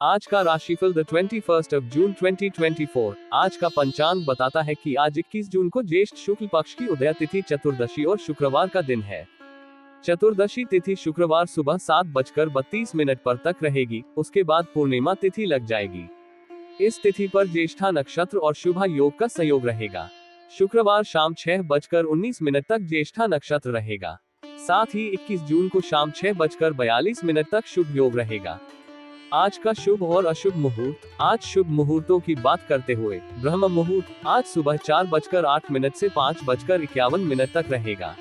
आज का राशिफल द 21 जून 2024। आज का पंचांग बताता है कि आज 21 जून को ज्येष्ठ शुक्ल पक्ष की उदय तिथि चतुर्दशी और शुक्रवार का दिन है। चतुर्दशी तिथि शुक्रवार सुबह 7:32 पर तक रहेगी, उसके बाद पूर्णिमा तिथि लग जाएगी। इस तिथि पर ज्येष्ठा नक्षत्र और शुभ योग का संयोग रहेगा। शुक्रवार शाम 6:19 तक ज्येष्ठा नक्षत्र रहेगा। साथ ही 21 जून को शाम 6:42 तक शुभ योग रहेगा। आज का शुभ और अशुभ मुहूर्त। आज शुभ मुहूर्तों की बात करते हुए ब्रह्म मुहूर्त आज सुबह 4:08 से 5:51 तक रहेगा।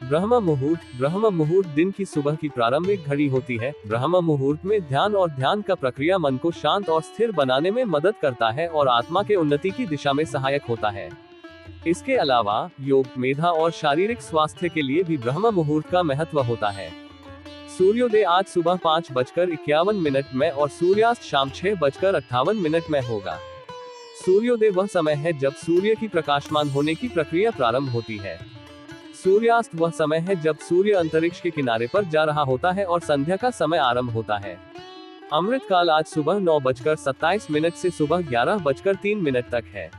ब्रह्म मुहूर्त दिन की सुबह की प्रारंभिक घड़ी होती है। ब्रह्म मुहूर्त में ध्यान और ध्यान का प्रक्रिया मन को शांत और स्थिर बनाने में मदद करता है और आत्मा के उन्नति की दिशा में सहायक होता है। इसके अलावा योग, मेधा और शारीरिक स्वास्थ्य के लिए भी ब्रह्म मुहूर्त का महत्व होता है। सूर्योदय आज सुबह 5:51 में और सूर्यास्त शाम 6:58 में होगा। सूर्योदय वह समय है जब सूर्य की प्रकाशमान होने की प्रक्रिया प्रारंभ होती है। सूर्यास्त वह समय है जब सूर्य अंतरिक्ष के किनारे पर जा रहा होता है और संध्या का समय आरंभ होता है। अमृत काल आज सुबह 9:27 से सुबह 11:03 तक है।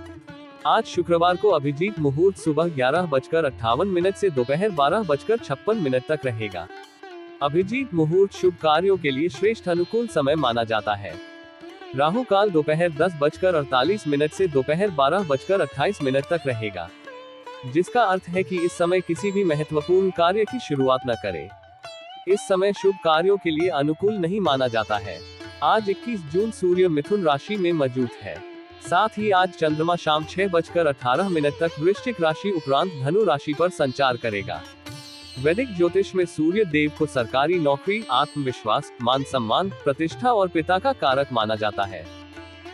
आज शुक्रवार को अभिजीत मुहूर्त सुबह 11:58 से दोपहर 12:56 तक रहेगा। अभिजीत मुहूर्त शुभ कार्यों के लिए श्रेष्ठ अनुकूल समय माना जाता है। राहु काल दोपहर 10:48 से दोपहर 12:28 तक रहेगा, जिसका अर्थ है कि इस समय किसी भी महत्वपूर्ण कार्य की शुरुआत न करें। इस समय शुभ कार्यों के लिए अनुकूल नहीं माना जाता है। आज 21 जून सूर्य मिथुन राशि में मौजूद है। साथ ही आज चंद्रमा शाम 6:18 तक वृश्चिक राशि उपरांत धनु राशि पर संचार करेगा। वैदिक ज्योतिष में सूर्य देव को सरकारी नौकरी, आत्मविश्वास, मान सम्मान, प्रतिष्ठा और पिता का कारक माना जाता है।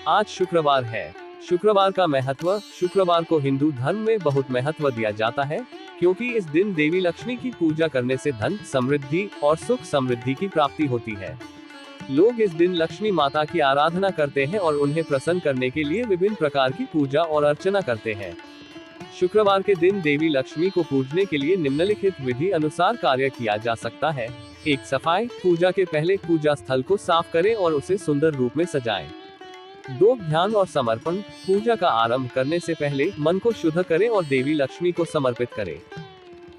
आज शुक्रवार है। शुक्रवार का महत्व। शुक्रवार को हिंदू धर्म में बहुत महत्व दिया जाता है, क्योंकि इस दिन देवी लक्ष्मी की पूजा करने से धन, समृद्धि और सुख समृद्धि की प्राप्ति होती है। लोग इस दिन लक्ष्मी माता की आराधना करते हैं और उन्हें प्रसन्न करने के लिए विभिन्न प्रकार की पूजा और अर्चना करते हैं। शुक्रवार के दिन देवी लक्ष्मी को पूजने के लिए निम्नलिखित विधि अनुसार कार्य किया जा सकता है। 1. सफाई। पूजा के पहले पूजा स्थल को साफ करें और उसे सुंदर रूप में सजाएं। 2. ध्यान और समर्पण। पूजा का आरंभ करने से पहले मन को शुद्ध करें और देवी लक्ष्मी को समर्पित करें।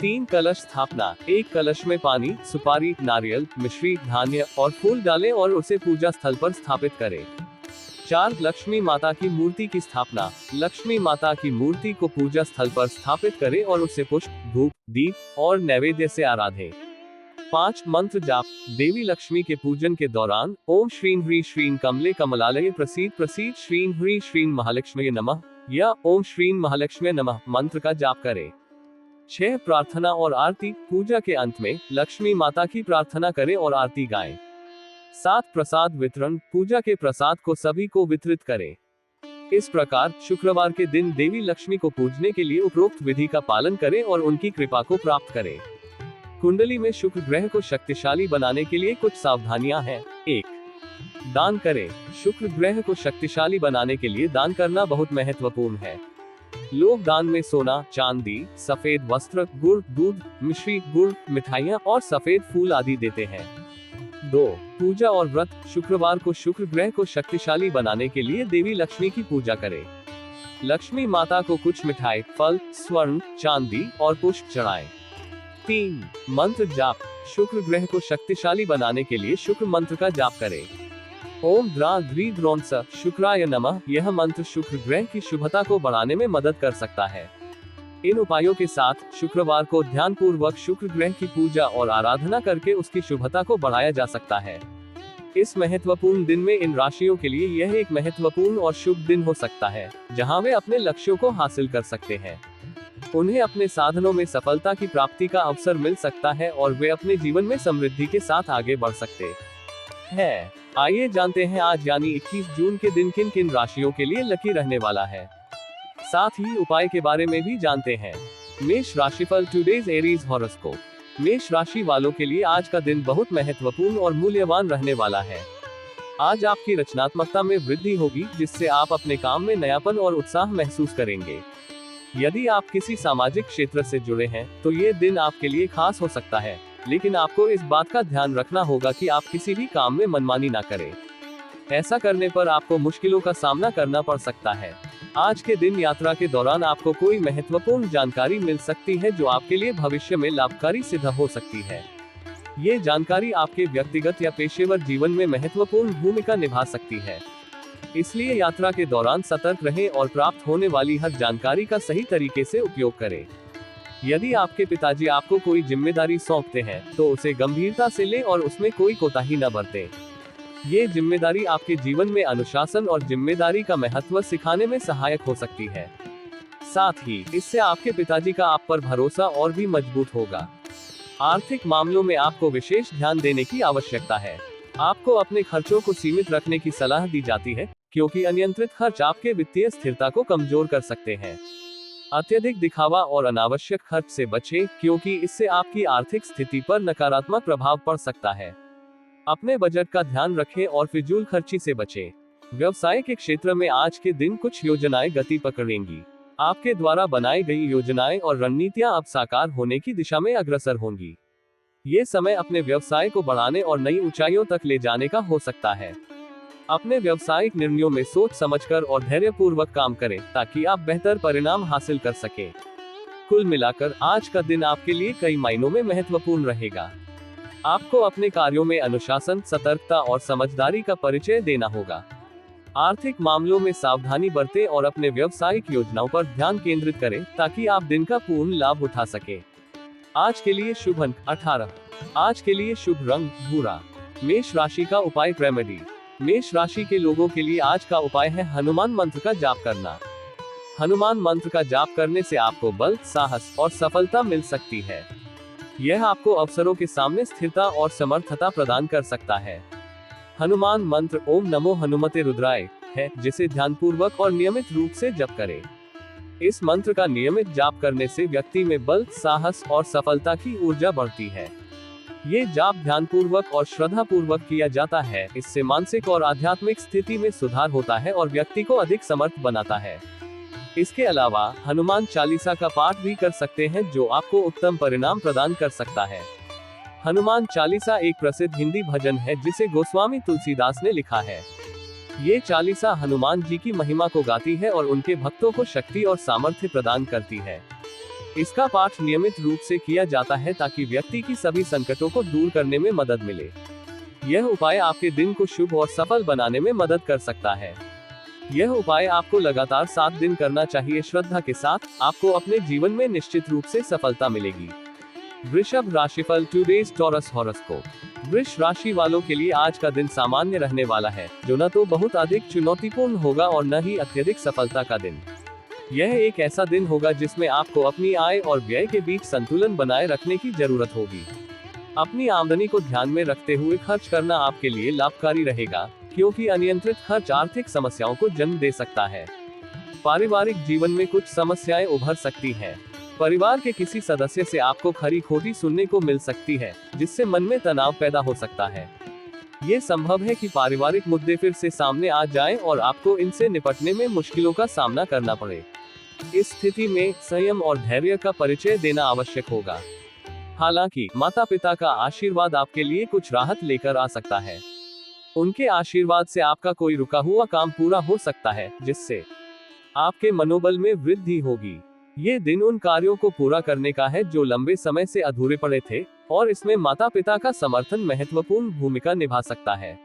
3. कलश स्थापना। एक कलश में पानी, सुपारी, नारियल, मिश्री, धान्य और फूल डालें और उसे पूजा स्थल पर स्थापित करें। 4. लक्ष्मी माता की मूर्ति की स्थापना। लक्ष्मी माता की मूर्ति को पूजा स्थल पर स्थापित करें और उसे पुष्प, धूप, दीप और नैवेद्य से आराधें। 5. मंत्र जाप। देवी लक्ष्मी के पूजन के दौरान ओम श्रीं ह्रीं श्रीं कमले कमलालये प्रसीद प्रसीद श्रीं ह्रीं श्रीं महालक्ष्मी नमः या ओम श्रीं महालक्ष्मी नमः मंत्र का जाप करें। 6. प्रार्थना और आरती। पूजा के अंत में लक्ष्मी माता की प्रार्थना करें और आरती गाएं। 7. प्रसाद वितरण। पूजा के प्रसाद को सभी को वितरित करें। इस प्रकार शुक्रवार के दिन देवी लक्ष्मी को पूजने के लिए उपरोक्त विधि का पालन करें और उनकी कृपा को प्राप्त करें। कुंडली में शुक्र ग्रह को शक्तिशाली बनाने के लिए कुछ सावधानियां हैं। 1. दान करें। शुक्र ग्रह को शक्तिशाली बनाने के लिए दान करना बहुत महत्वपूर्ण है। लोग दान में सोना, चांदी, सफेद वस्त्र, गुड़, दूध, मिश्री, गुड़, मिठाइयाँ और सफेद फूल आदि देते हैं। 2. पूजा और व्रत। शुक्रवार को शुक्र ग्रह को शक्तिशाली बनाने के लिए देवी लक्ष्मी की पूजा करें। लक्ष्मी माता को कुछ मिठाई, फल, स्वर्ण, चांदी और पुष्प चढ़ाएं। 3. मंत्र जाप। शुक्र ग्रह को शक्तिशाली बनाने के लिए शुक्र मंत्र का जाप करें। ओम द्रा द्री द्रोणस शुक्राय नमः। यह मंत्र शुक्र ग्रह की शुभता को बढ़ाने में मदद कर सकता है। इन उपायों के साथ शुक्रवार को ध्यान पूर्वक शुक्र ग्रह की पूजा और आराधना करके उसकी शुभता को बढ़ाया जा सकता है। इस महत्वपूर्ण दिन में इन राशियों के लिए यह एक महत्वपूर्ण और शुभ दिन हो सकता है, जहां वे अपने लक्ष्यों को हासिल कर सकते हैं। उन्हें अपने साधनों में सफलता की प्राप्ति का अवसर मिल सकता है और वे अपने जीवन में समृद्धि के साथ आगे बढ़ सकते हैं। आइए जानते हैं आज यानी 21 जून के दिन किन किन राशियों के लिए लकी रहने वाला है। साथ ही उपाय के बारे में भी जानते हैं। मेष राशिफल। Today's Aries horoscope. मेष राशि वालों के लिए आज का दिन बहुत महत्वपूर्ण और मूल्यवान रहने वाला है। आज आपकी रचनात्मकता में वृद्धि होगी, जिससे आप अपने काम में नयापन और उत्साह महसूस करेंगे। यदि आप किसी सामाजिक क्षेत्र से जुड़े हैं तो ये दिन आपके लिए खास हो सकता है, लेकिन आपको इस बात का ध्यान रखना होगा कि आप किसी भी काम में मनमानी ना करें। ऐसा करने पर आपको मुश्किलों का सामना करना पड़ सकता है। आज के दिन यात्रा के दौरान आपको कोई महत्वपूर्ण जानकारी मिल सकती है जो आपके लिए भविष्य में लाभकारी सिद्ध हो सकती है। ये जानकारी आपके व्यक्तिगत या पेशेवर जीवन में महत्वपूर्ण भूमिका निभा सकती है। इसलिए यात्रा के दौरान सतर्क रहें और प्राप्त होने वाली हर जानकारी का सही तरीके से उपयोग करें। यदि आपके पिताजी आपको कोई जिम्मेदारी सौंपते हैं, तो उसे गंभीरता से लें और उसमें कोई कोताही न बरतें। ये जिम्मेदारी आपके जीवन में अनुशासन और जिम्मेदारी का महत्व सिखाने में सहायक हो सकती है। साथ ही इससे आपके पिताजी का आप पर भरोसा और भी मजबूत होगा। आर्थिक मामलों में आपको विशेष ध्यान देने की आवश्यकता है। आपको अपने खर्चों को सीमित रखने की सलाह दी जाती है, क्योंकि अनियंत्रित खर्च आपके वित्तीय स्थिरता को कमजोर कर सकते हैं। अत्यधिक दिखावा और अनावश्यक खर्च से बचें, क्योंकि इससे आपकी आर्थिक स्थिति पर नकारात्मक प्रभाव पड़ सकता है। अपने बजट का ध्यान रखें और फिजूल खर्ची से बचें। व्यवसाय के क्षेत्र में आज के दिन कुछ योजनाएं गति पकड़ेंगी। आपके द्वारा बनाई गई योजनाएं और रणनीतियां अब साकार होने की दिशा में अग्रसर होंगी। ये समय अपने व्यवसाय को बढ़ाने और नई ऊंचाइयों तक ले जाने का हो सकता है। अपने व्यावसायिक निर्णयों में सोच समझकर और धैर्यपूर्वक काम करें, ताकि आप बेहतर परिणाम हासिल कर सकें। कुल मिलाकर आज का दिन आपके लिए कई मायनों में महत्वपूर्ण रहेगा। आपको अपने कार्यों में अनुशासन, सतर्कता और समझदारी का परिचय देना होगा। आर्थिक मामलों में सावधानी बरतें और अपने व्यावसायिक योजनाओं पर ध्यान केंद्रित करें, ताकि आप दिन का पूर्ण लाभ उठा सकें। आज के लिए शुभ अंक 18। आज के लिए शुभ रंग भूरा। मेष राशि का उपाय रेमेडी। मेष राशि के लोगों के लिए आज का उपाय है हनुमान मंत्र का जाप करना। हनुमान मंत्र का जाप करने से आपको बल, साहस और सफलता मिल सकती है। यह आपको अवसरों के सामने स्थिरता और समर्थता प्रदान कर सकता है। हनुमान मंत्र ओम नमो हनुमते रुद्राय है, जिसे ध्यानपूर्वक और नियमित रूप से जप करें। इस मंत्र का नियमित जाप करने से व्यक्ति में बल, साहस और सफलता की ऊर्जा बढ़ती है। ये जाप ध्यानपूर्वक और श्रद्धापूर्वक किया जाता है। इससे मानसिक और आध्यात्मिक स्थिति में सुधार होता है और व्यक्ति को अधिक समर्थ बनाता है। इसके अलावा हनुमान चालीसा का पाठ भी कर सकते हैं, जो आपको उत्तम परिणाम प्रदान कर सकता है। हनुमान चालीसा एक प्रसिद्ध हिंदी भजन है, जिसे गोस्वामी तुलसीदास ने लिखा है। ये चालीसा हनुमान जी की महिमा को गाती है और उनके भक्तों को शक्ति और सामर्थ्य प्रदान करती है। इसका पाठ नियमित रूप से किया जाता है, ताकि व्यक्ति की सभी संकटों को दूर करने में मदद मिले। यह उपाय आपके दिन को शुभ और सफल बनाने में मदद कर सकता है। यह उपाय आपको लगातार 7 दिन करना चाहिए। श्रद्धा के साथ आपको अपने जीवन में निश्चित रूप से सफलता मिलेगी। वृषभ राशिफल टुडेज टॉरस हॉरोस्कोप। वृष राशि वालों के लिए आज का दिन सामान्य रहने वाला है, जो न तो बहुत अधिक चुनौतीपूर्ण होगा और न ही अत्यधिक सफलता का दिन। यह एक ऐसा दिन होगा जिसमें आपको अपनी आय और व्यय के बीच संतुलन बनाए रखने की जरूरत होगी। अपनी आमदनी को ध्यान में रखते हुए खर्च करना आपके लिए लाभकारी रहेगा, क्योंकि अनियंत्रित खर्च आर्थिक समस्याओं को जन्म दे सकता है। पारिवारिक जीवन में कुछ समस्याएं उभर सकती हैं। परिवार के किसी सदस्य से आपको खरी खोटी सुनने को मिल सकती है, जिससे मन में तनाव पैदा हो सकता है। ये संभव है कि पारिवारिक मुद्दे फिर से सामने आ जाएं और आपको इनसे निपटने में मुश्किलों का सामना करना पड़े। इस स्थिति में संयम और धैर्य का परिचय देना आवश्यक होगा। हालांकि माता पिता का आशीर्वाद आपके लिए कुछ राहत लेकर आ सकता है। उनके आशीर्वाद से आपका कोई रुका हुआ काम पूरा हो सकता है, जिससे आपके मनोबल में वृद्धि होगी। ये दिन उन कार्यों को पूरा करने का है जो लंबे समय से अधूरे पड़े थे, और इसमें माता पिता का समर्थन महत्वपूर्ण भूमिका निभा सकता है।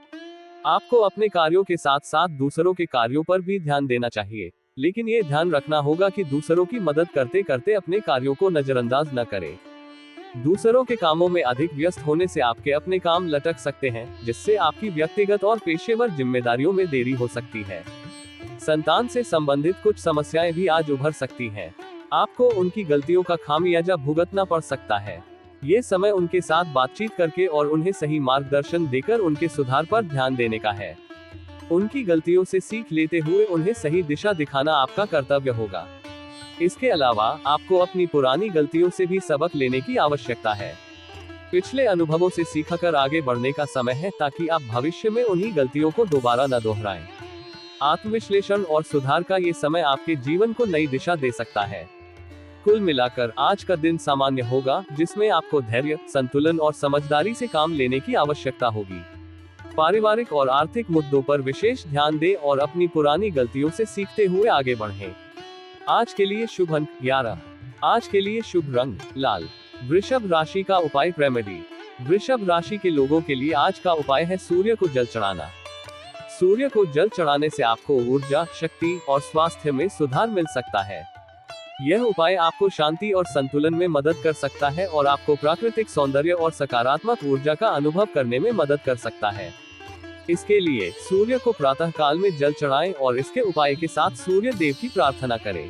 आपको अपने कार्यों के साथ साथ दूसरों के कार्यों पर भी ध्यान देना चाहिए, लेकिन ये ध्यान रखना होगा कि दूसरों की मदद करते करते अपने कार्यों को नजरअंदाज न करें। दूसरों के कामों में अधिक व्यस्त होने से आपके अपने काम लटक सकते हैं, जिससे आपकी व्यक्तिगत और पेशेवर जिम्मेदारियों में देरी हो सकती है। संतान से संबंधित कुछ समस्याएं भी आज उभर सकती हैं। आपको उनकी गलतियों का खामियाजा भुगतना पड़ सकता है। ये समय उनके साथ बातचीत करके और उन्हें सही मार्गदर्शन देकर उनके सुधार पर ध्यान देने का है। उनकी गलतियों से सीख लेते हुए उन्हें सही दिशा दिखाना आपका कर्तव्य होगा। इसके अलावा आपको अपनी पुरानी गलतियों से भी सबक लेने की आवश्यकता है। पिछले अनुभवों से सीखकर आगे बढ़ने का समय है, ताकि आप भविष्य में उन्हीं गलतियों को दोबारा न दोहराएं। आत्मविश्लेषण और सुधार का ये समय आपके जीवन को नई दिशा दे सकता है। कुल मिलाकर आज का दिन सामान्य होगा, जिसमें आपको धैर्य, संतुलन और समझदारी से काम लेने की आवश्यकता होगी। पारिवारिक और आर्थिक मुद्दों पर विशेष ध्यान दें और अपनी पुरानी गलतियों से सीखते हुए आगे बढ़ें। आज के लिए शुभ अंक 11। आज के लिए शुभ रंग लाल। वृषभ राशि का उपाय रेमेडी। वृषभ राशि के लोगों के लिए आज का उपाय है सूर्य को जल चढ़ाना। सूर्य को जल चढ़ाने से आपको ऊर्जा, शक्ति और स्वास्थ्य में सुधार मिल सकता है। यह उपाय आपको शांति और संतुलन में मदद कर सकता है और आपको प्राकृतिक सौंदर्य और सकारात्मक ऊर्जा का अनुभव करने में मदद कर सकता है। इसके लिए सूर्य को प्रातः काल में जल चढ़ाएं और इसके उपाय के साथ सूर्य देव की प्रार्थना करें।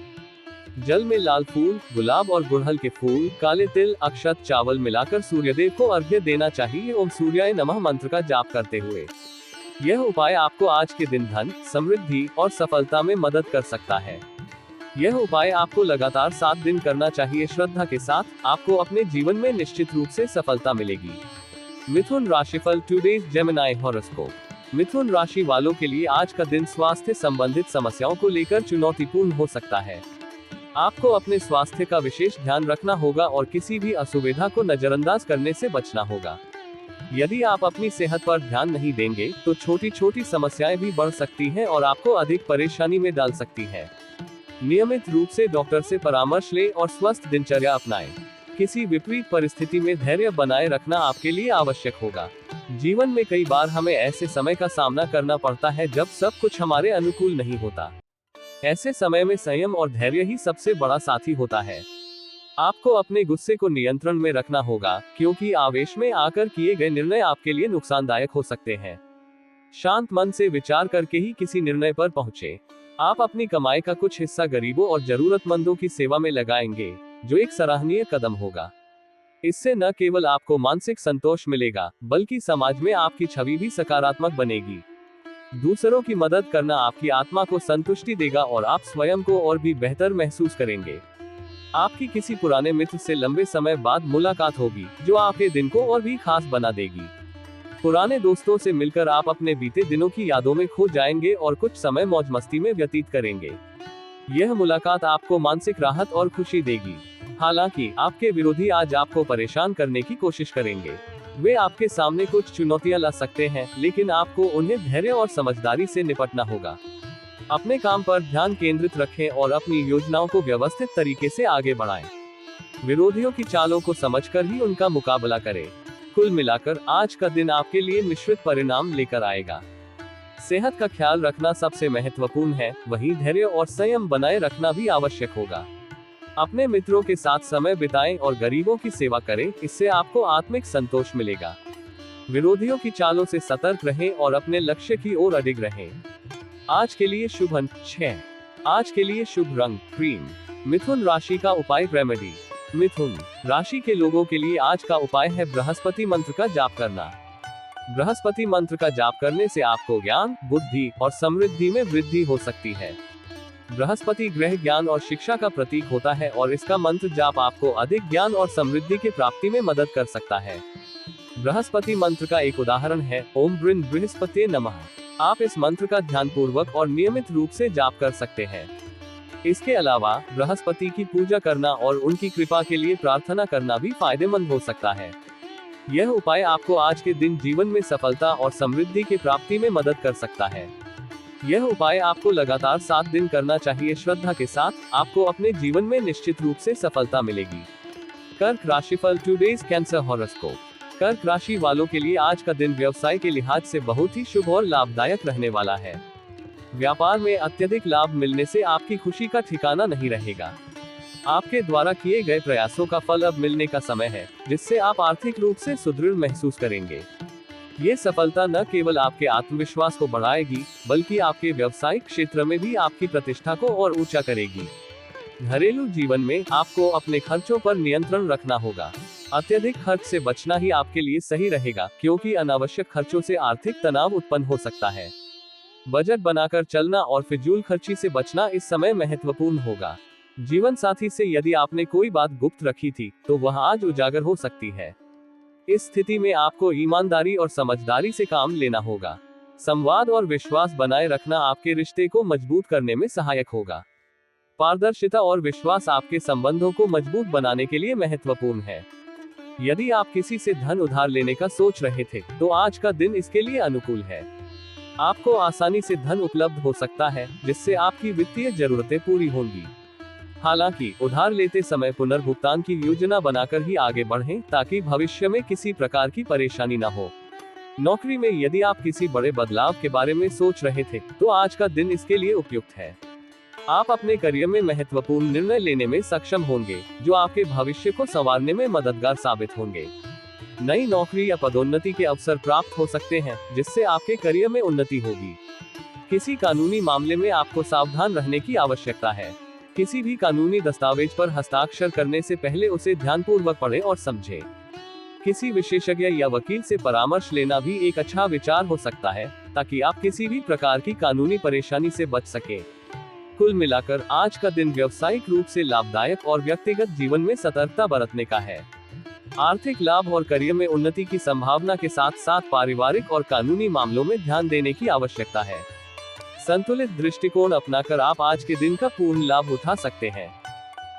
जल में लाल फूल, गुलाब और गुड़हल के फूल, काले तिल, अक्षत, चावल मिलाकर सूर्यदेव को अर्घ्य देना चाहिए। ओम सूर्याय नमः मंत्र का जाप करते हुए। यह उपाय आपको आज के दिन धन, समृद्धि और सफलता में मदद कर सकता है। यह उपाय आपको लगातार 7 दिन करना चाहिए। श्रद्धा के साथ आपको अपने जीवन में निश्चित रूप से सफलता मिलेगी। मिथुन राशिफल टुडेज जेमिनी हॉरोस्कोप। मिथुन राशि वालों के लिए आज का दिन स्वास्थ्य संबंधित समस्याओं को लेकर चुनौतीपूर्ण हो सकता है। आपको अपने स्वास्थ्य का विशेष ध्यान रखना होगा और किसी भी असुविधा को नजरअंदाज करने से बचना होगा। यदि आप अपनी सेहत पर ध्यान नहीं देंगे तो छोटी छोटी समस्याएं भी बढ़ सकती हैं और आपको अधिक परेशानी में डाल सकती है। नियमित रूप से डॉक्टर से परामर्श लें और स्वस्थ दिनचर्या अपनाएं। किसी विपरीत परिस्थिति में धैर्य बनाए रखना आपके लिए आवश्यक होगा। जीवन में कई बार हमें ऐसे समय का सामना करना पड़ता है जब सब कुछ हमारे अनुकूल नहीं होता। ऐसे समय में संयम और धैर्य ही सबसे बड़ा साथी होता है। आपको अपने गुस्से को नियंत्रण में रखना होगा, क्योंकि आवेश में आकर किए गए निर्णय आपके लिए नुकसानदायक हो सकते हैं। शांत मन से विचार करके ही किसी निर्णय पर पहुंचे। आप अपनी कमाई का कुछ हिस्सा गरीबों और जरूरतमंदों की सेवा में लगाएंगे, जो एक सराहनीय कदम होगा। इससे न केवल आपको मानसिक संतोष मिलेगा, बल्कि समाज में आपकी छवि भी सकारात्मक बनेगी। दूसरों की मदद करना आपकी आत्मा को संतुष्टि देगा और आप स्वयं को और भी बेहतर महसूस करेंगे। आपकी किसी पुराने मित्र से लंबे समय बाद मुलाकात होगी, जो आपके दिन को और भी खास बना देगी। पुराने दोस्तों से मिलकर आप अपने बीते दिनों की यादों में खो जाएंगे और कुछ समय मौज मस्ती में व्यतीत करेंगे। यह मुलाकात आपको मानसिक राहत और खुशी देगी। हालांकि आपके विरोधी आज आपको परेशान करने की कोशिश करेंगे। वे आपके सामने कुछ चुनौतियां ला सकते हैं, लेकिन आपको उन्हें धैर्य और समझदारी से निपटना होगा। अपने काम पर ध्यान केंद्रित रखें और अपनी योजनाओं को व्यवस्थित तरीके से आगे बढ़ाएं। विरोधियों की चालों को समझकर ही उनका मुकाबला करें। कुल मिलाकर आज का दिन आपके लिए मिश्रित परिणाम लेकर आएगा। सेहत का ख्याल रखना सबसे महत्वपूर्ण है, वहीं धैर्य और संयम बनाए रखना भी आवश्यक होगा। अपने मित्रों के साथ समय बिताएं और गरीबों की सेवा करें, इससे आपको आत्मिक संतोष मिलेगा। विरोधियों की चालों से सतर्क रहें और अपने लक्ष्य की ओर अडिग रहें। आज के लिए शुभ अंक 6। आज के लिए शुभ रंग क्रीम। मिथुन राशि का उपाय रेमेडी। मिथुन राशि के लोगों के लिए आज का उपाय है बृहस्पति मंत्र का जाप करना। बृहस्पति मंत्र का जाप करने से आपको ज्ञान, बुद्धि और समृद्धि में वृद्धि हो सकती है। बृहस्पति ग्रह ज्ञान और शिक्षा का प्रतीक होता है और इसका मंत्र जाप आपको अधिक ज्ञान और समृद्धि की प्राप्ति में मदद कर सकता है। बृहस्पति मंत्र का एक उदाहरण है ओम बृन बृहस्पते नमः। आप इस मंत्र का ध्यानपूर्वक और नियमित रूप से जाप कर सकते हैं। इसके अलावा बृहस्पति की पूजा करना और उनकी कृपा के लिए प्रार्थना करना भी फायदेमंद हो सकता है। यह उपाय आपको आज के दिन जीवन में सफलता और समृद्धि की प्राप्ति में मदद कर सकता है। यह उपाय आपको लगातार 7 दिन करना चाहिए। श्रद्धा के साथ आपको अपने जीवन में निश्चित रूप से सफलता मिलेगी। कर्क राशिफल टुडेज कैंसर हॉरोस्कोप। कर्क राशि वालों के लिए आज का दिन व्यवसाय के लिहाज से बहुत ही शुभ और लाभदायक रहने वाला है। व्यापार में अत्यधिक लाभ मिलने से आपकी खुशी का ठिकाना नहीं रहेगा। आपके द्वारा किए गए प्रयासों का फल अब मिलने का समय है, जिससे आप आर्थिक रूप से सुदृढ़ महसूस करेंगे। ये सफलता न केवल आपके आत्मविश्वास को बढ़ाएगी, बल्कि आपके व्यावसायिक क्षेत्र में भी आपकी प्रतिष्ठा को और ऊंचा करेगी। घरेलू जीवन में आपको अपने खर्चों पर नियंत्रण रखना होगा। अत्यधिक खर्च से बचना ही आपके लिए सही रहेगा, क्योंकि अनावश्यक खर्चों से आर्थिक तनाव उत्पन्न हो सकता है। बजट बनाकर चलना और फिजूल खर्ची से बचना इस समय महत्वपूर्ण होगा। जीवन साथी से यदि आपने कोई बात गुप्त रखी थी, तो वह आज उजागर हो सकती है। इस स्थिति में आपको ईमानदारी और समझदारी से काम लेना होगा। संवाद और विश्वास बनाए रखना आपके रिश्ते को मजबूत करने में सहायक होगा। पारदर्शिता और विश्वास आपके संबंधों को मजबूत बनाने के लिए महत्वपूर्ण है। यदि आप किसी से धन उधार लेने का सोच रहे थे, तो आज का दिन इसके लिए अनुकूल है। आपको आसानी से धन उपलब्ध हो सकता है, जिससे आपकी वित्तीय जरूरतें पूरी होंगी। हालांकि उधार लेते समय पुनर्भुगतान की योजना बनाकर ही आगे बढ़ें, ताकि भविष्य में किसी प्रकार की परेशानी न हो। नौकरी में यदि आप किसी बड़े बदलाव के बारे में सोच रहे थे, तो आज का दिन इसके लिए उपयुक्त है। आप अपने करियर में महत्वपूर्ण निर्णय लेने में सक्षम होंगे, जो आपके भविष्य को संवारने में मददगार साबित होंगे। नई नौकरी या पदोन्नति के अवसर प्राप्त हो सकते हैं, जिससे आपके करियर में उन्नति होगी। किसी कानूनी मामले में आपको सावधान रहने की आवश्यकता है। किसी भी कानूनी दस्तावेज पर हस्ताक्षर करने से पहले उसे ध्यानपूर्वक पढ़ें और समझें। किसी विशेषज्ञ या वकील से परामर्श लेना भी एक अच्छा विचार हो सकता है, ताकि आप किसी भी प्रकार की कानूनी परेशानी से बच सकें। कुल मिलाकर आज का दिन व्यावसायिक रूप से लाभदायक और व्यक्तिगत जीवन में सतर्कता बरतने का है। आर्थिक लाभ और करियर में उन्नति की संभावना के साथ साथ पारिवारिक और कानूनी मामलों में ध्यान देने की आवश्यकता है। संतुलित दृष्टिकोण अपनाकर आप आज के दिन का पूर्ण लाभ उठा सकते हैं।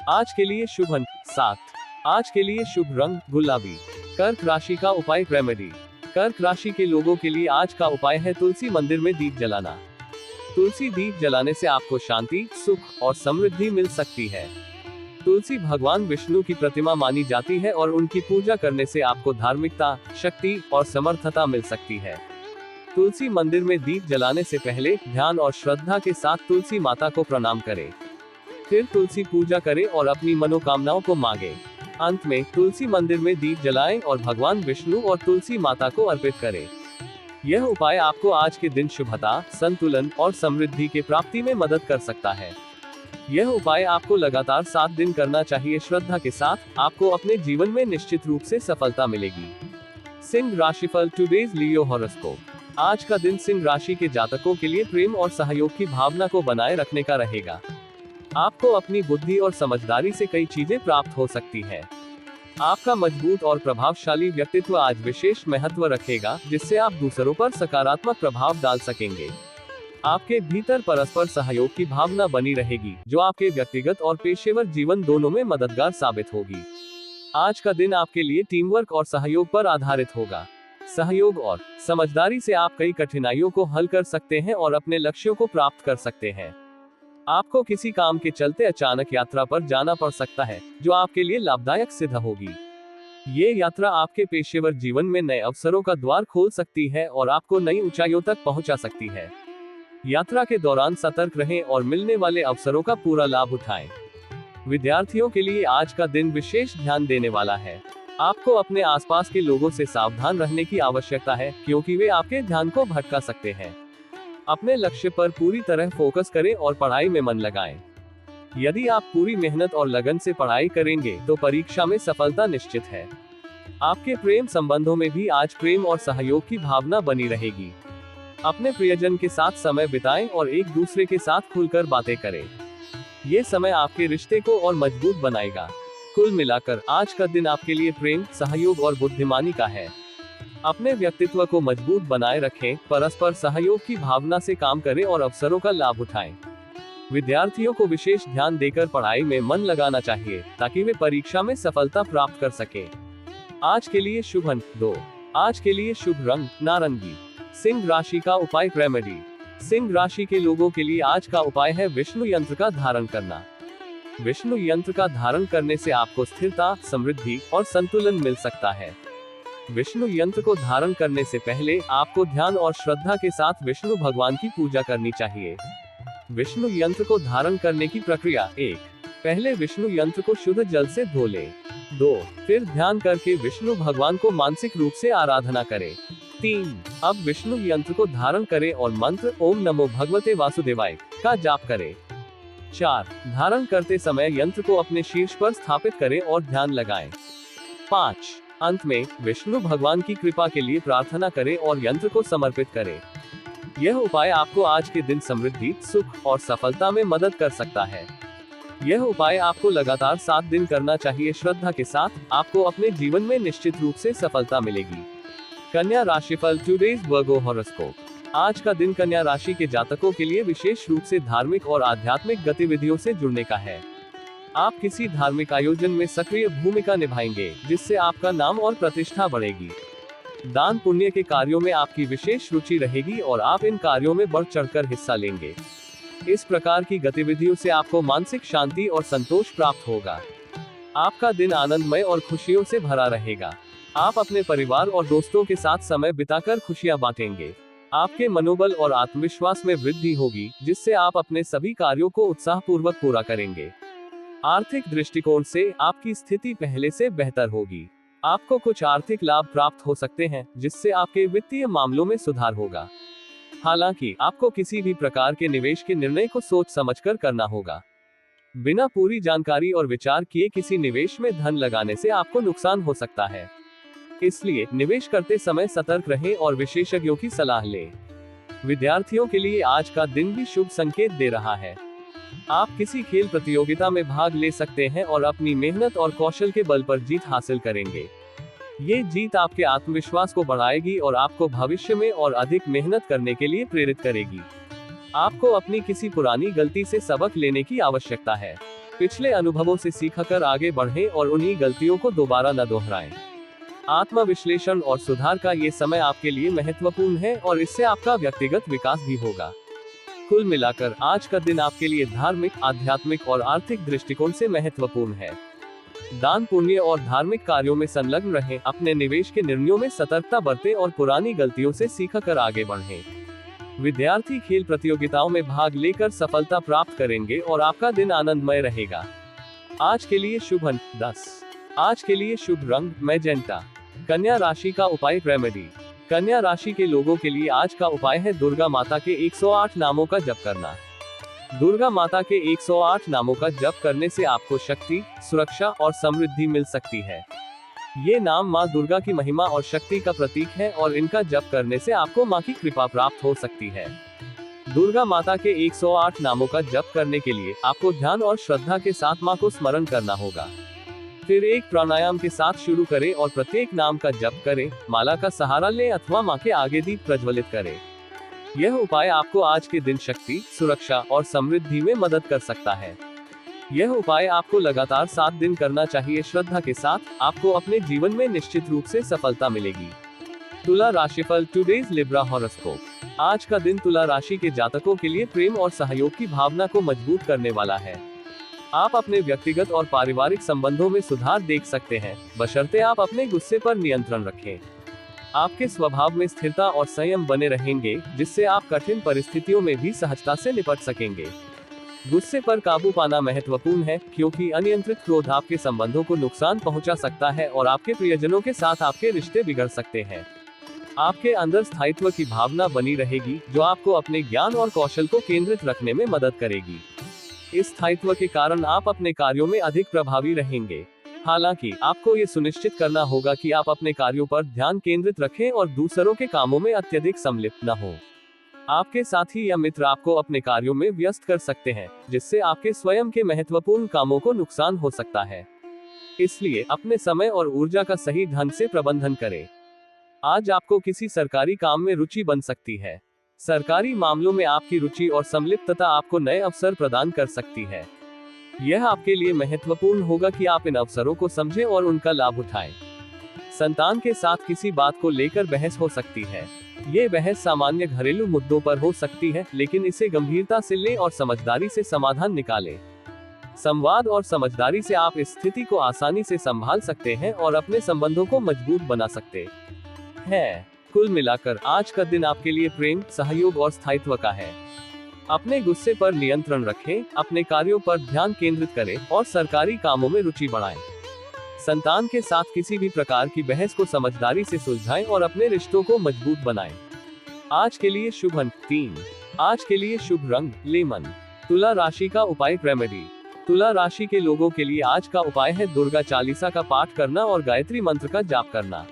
आज के लिए शुभ अंक 7। आज के लिए शुभ रंग गुलाबी। कर्क राशि का उपाय रेमेडी। कर्क राशि के लोगों के लिए आज का उपाय है तुलसी मंदिर में दीप जलाना। तुलसी दीप जलाने से आपको शांति, सुख और समृद्धि मिल सकती है। तुलसी भगवान विष्णु की प्रतिमा मानी जाती है और उनकी पूजा करने से आपको धार्मिकता, शक्ति और समर्थता मिल सकती है। तुलसी मंदिर में दीप जलाने से पहले ध्यान और श्रद्धा के साथ तुलसी माता को प्रणाम करें। फिर तुलसी पूजा करें और अपनी मनोकामनाओं को मांगे। अंत में तुलसी मंदिर में दीप जलाएं और भगवान विष्णु और तुलसी माता को अर्पित करें। यह उपाय आपको आज के दिन शुभता, संतुलन और समृद्धि के प्राप्ति में मदद कर सकता है। यह उपाय आपको लगातार 7 दिन करना चाहिए। श्रद्धा के साथ आपको अपने जीवन में निश्चित रूप से सफलता मिलेगी। सिंह राशिफल टुडेज लियो हॉरोस्कोप। आज का दिन सिंह राशि के जातकों के लिए प्रेम और सहयोग की भावना को बनाए रखने का रहेगा। आपको अपनी बुद्धि और समझदारी से कई चीजें प्राप्त हो सकती है। आपका मजबूत और प्रभावशाली व्यक्तित्व आज विशेष महत्व रखेगा, जिससे आप दूसरों पर सकारात्मक प्रभाव डाल सकेंगे। आपके भीतर परस्पर सहयोग की भावना बनी रहेगी, जो आपके व्यक्तिगत और पेशेवर जीवन दोनों में मददगार साबित होगी। आज का दिन आपके लिए टीम वर्क और सहयोग पर आधारित होगा। सहयोग और समझदारी से आप कई कठिनाइयों को हल कर सकते हैं और अपने लक्ष्यों को प्राप्त कर सकते हैं। आपको किसी काम के चलते अचानक यात्रा पर जाना पड़ सकता है, जो आपके लिए लाभदायक सिद्ध होगी। ये यात्रा आपके पेशेवर जीवन में नए अवसरों का द्वार खोल सकती है और आपको नई ऊंचाइयों तक पहुंचा सकती है। यात्रा के दौरान सतर्क रहें और मिलने वाले अवसरों का पूरा लाभ उठाएं। विद्यार्थियों के लिए आज का दिन विशेष ध्यान देने वाला है। आपको अपने आसपास के लोगों से सावधान रहने की आवश्यकता है, क्योंकि वे आपके ध्यान को भटका सकते हैं। अपने लक्ष्य पर पूरी तरह फोकस करें और पढ़ाई में मन लगाएं। यदि आप पूरी मेहनत और लगन से पढ़ाई करेंगे, तो परीक्षा में सफलता निश्चित है। आपके प्रेम संबंधों में भी आज प्रेम और सहयोग की भावना बनी रहेगी। अपने प्रियजन के साथ समय बिताएं और एक दूसरे के साथ खुलकर बातें करें। ये समय आपके रिश्ते को और मजबूत बनाएगा। कुल मिलाकर आज का दिन आपके लिए प्रेम, सहयोग और बुद्धिमानी का है। अपने व्यक्तित्व को मजबूत बनाए रखें, परस्पर सहयोग की भावना से काम करें और अवसरों का लाभ उठाएं। विद्यार्थियों को विशेष ध्यान देकर पढ़ाई में मन लगाना चाहिए, ताकि वे परीक्षा में सफलता प्राप्त कर सके। आज के लिए शुभ अंक 2। आज के लिए शुभ रंग नारंगी। सिंह राशि का उपाय रेमेडी। सिंह राशि के लोगों के लिए आज का उपाय है विष्णु यंत्र का धारण करना। विष्णु यंत्र का धारण करने से आपको स्थिरता, समृद्धि और संतुलन मिल सकता है। विष्णु यंत्र को धारण करने से पहले आपको ध्यान और श्रद्धा के साथ विष्णु भगवान की पूजा करनी चाहिए। विष्णु यंत्र को धारण करने की प्रक्रिया 1। पहले विष्णु यंत्र को शुद्ध जल से धो लें। 2। फिर ध्यान करके विष्णु भगवान को मानसिक रूप से आराधना करें। 3। अब विष्णु यंत्र को धारण करें और मंत्र ओम नमो भगवते वासुदेवाय का जाप करें। 4। धारण करते समय यंत्र को अपने शीर्ष पर स्थापित करें और ध्यान लगाएं। 5। अंत में विष्णु भगवान की कृपा के लिए प्रार्थना करें और यंत्र को समर्पित करें। यह उपाय आपको आज के दिन समृद्धि, सुख और सफलता में मदद कर सकता है। यह उपाय आपको लगातार 7 दिन करना चाहिए। श्रद्धा के साथ आपको अपने जीवन में निश्चित रूप से सफलता मिलेगी। कन्या राशिफल टुडेज वर्गो हॉरोस्कोप। आज का दिन कन्या राशि के जातकों के लिए विशेष रूप से धार्मिक और आध्यात्मिक गतिविधियों से जुड़ने का है। आप किसी धार्मिक आयोजन में सक्रिय भूमिका निभाएंगे, जिससे आपका नाम और प्रतिष्ठा बढ़ेगी। दान पुण्य के कार्यों में आपकी विशेष रुचि रहेगी और आप इन कार्यों में बढ़ चढ़कर हिस्सा लेंगे। इस प्रकार की गतिविधियों से आपको मानसिक शांति और संतोष प्राप्त होगा। आपका दिन आनंदमय और खुशियों से भरा रहेगा। आप अपने परिवार और दोस्तों के साथ समय बिताकर खुशियां बांटेंगे। आपके मनोबल और आत्मविश्वास में वृद्धि होगी, जिससे आप अपने सभी कार्यों को उत्साहपूर्वक पूरा करेंगे। आर्थिक दृष्टिकोण से आपकी स्थिति पहले से बेहतर होगी। आपको कुछ आर्थिक लाभ प्राप्त हो सकते हैं, जिससे आपके वित्तीय मामलों में सुधार होगा। हालांकि आपको किसी भी प्रकार के निवेश के निर्णय को सोच समझकर करना होगा। बिना पूरी जानकारी और विचार किए किसी निवेश में धन लगाने से आपको नुकसान हो सकता है। इसलिए निवेश करते समय सतर्क रहें और विशेषज्ञों की सलाह लें। विद्यार्थियों के लिए आज का दिन भी शुभ संकेत दे रहा है। आप किसी खेल प्रतियोगिता में भाग ले सकते हैं और अपनी मेहनत और कौशल के बल पर जीत हासिल करेंगे। ये जीत आपके आत्मविश्वास को बढ़ाएगी और आपको भविष्य में और अधिक मेहनत करने के लिए प्रेरित करेगी। आपको अपनी किसी पुरानी गलती से सबक लेने की आवश्यकता है। पिछले अनुभवों से सीखकर आगे बढ़ें और उन्हीं गलतियों को दोबारा न दोहराएं। आत्मविश्लेषण और सुधार का ये समय आपके लिए महत्वपूर्ण है और इससे आपका व्यक्तिगत विकास भी होगा। कुल मिलाकर आज का दिन आपके लिए धार्मिक, आध्यात्मिक और आर्थिक दृष्टिकोण से महत्वपूर्ण है। दान पुण्य और धार्मिक कार्यों में संलग्न रहें, अपने निवेश के निर्णयों में सतर्कता बरतें और पुरानी गलतियों से सीखकर आगे बढ़ें। विद्यार्थी खेल प्रतियोगिताओं में भाग लेकर सफलता प्राप्त करेंगे और आपका दिन आनंदमय रहेगा। आज के लिए शुभ अंक 10। आज के लिए शुभ रंग मैजेंटा। कन्या राशि का उपाय रेमेडी। कन्या राशि के लोगों के लिए आज का उपाय है दुर्गा माता के 108 नामों का जप करना। दुर्गा माता के 108 नामों का जप करने से आपको शक्ति, सुरक्षा और समृद्धि मिल सकती है। ये नाम माँ दुर्गा की महिमा और शक्ति का प्रतीक है और इनका जप करने से आपको माँ की कृपा प्राप्त हो सकती है। दुर्गा माता के 108 नामों का जप करने के लिए आपको ध्यान और श्रद्धा के साथ माँ को स्मरण करना होगा। फिर एक प्राणायाम के साथ शुरू करें और प्रत्येक नाम का जप करें, माला का सहारा लें अथवा माँ के आगे दीप प्रज्वलित करें। यह उपाय आपको आज के दिन शक्ति, सुरक्षा और समृद्धि में मदद कर सकता है। यह उपाय आपको लगातार 7 दिन करना चाहिए। श्रद्धा के साथ आपको अपने जीवन में निश्चित रूप से सफलता मिलेगी। तुला राशिफल टुडेज लिब्रा हॉरोस्कोप। आज का दिन तुला राशि के जातकों के लिए प्रेम और सहयोग की भावना को मजबूत करने वाला है। आप अपने व्यक्तिगत और पारिवारिक संबंधों में सुधार देख सकते हैं, बशर्ते आप अपने गुस्से पर नियंत्रण रखें। आपके स्वभाव में स्थिरता और संयम बने रहेंगे, जिससे आप कठिन परिस्थितियों में भी सहजता से निपट सकेंगे। गुस्से पर काबू पाना महत्वपूर्ण है, क्योंकि अनियंत्रित क्रोध आपके संबंधों को नुकसान पहुंचा सकता है और आपके प्रियजनों के साथ आपके रिश्ते बिगड़ सकते हैं। आपके अंदर स्थायित्व की भावना बनी रहेगी, जो आपको अपने ज्ञान और कौशल को केंद्रित रखने में मदद करेगी। इस स्थायित्व के कारण आप अपने कार्यों में अधिक प्रभावी रहेंगे। हालांकि आपको ये सुनिश्चित करना होगा कि आप अपने कार्यों पर ध्यान केंद्रित रखें और दूसरों के कामों में अत्यधिक सम्मिलित न हो। आपके साथी या मित्र आपको अपने कार्यों में व्यस्त कर सकते हैं, जिससे आपके स्वयं के महत्वपूर्ण कामों को नुकसान हो सकता है। इसलिए अपने समय और ऊर्जा का सही ढंग से प्रबंधन करें। आज आपको किसी सरकारी काम में रुचि बन सकती है। सरकारी मामलों में आपकी रुचि और संलिप्तता आपको नए अवसर प्रदान कर सकती है। यह आपके लिए महत्वपूर्ण होगा कि आप इन अवसरों को समझें और उनका लाभ उठाएं। संतान के साथ किसी बात को लेकर बहस हो सकती है। ये बहस सामान्य घरेलू मुद्दों पर हो सकती है, लेकिन इसे गंभीरता से लें और समझदारी से समाधान निकालें। संवाद और समझदारी से आप इस स्थिति को आसानी से संभाल सकते हैं और अपने संबंधों को मजबूत बना सकते हैं। कुल मिलाकर आज का दिन आपके लिए प्रेम, सहयोग और स्थायित्व का है। अपने गुस्से पर नियंत्रण रखें, अपने कार्यों पर ध्यान केंद्रित करें और सरकारी कामों में रुचि बढ़ाएं। संतान के साथ किसी भी प्रकार की बहस को समझदारी से सुलझाएं और अपने रिश्तों को मजबूत बनाएं। आज के लिए शुभ अंक 3। आज के लिए शुभ रंग लेमन। तुला राशि का उपाय रेमेडी। तुला राशि के लोगों के लिए आज का उपाय है दुर्गा चालीसा का पाठ करना और गायत्री मंत्र का जाप करना।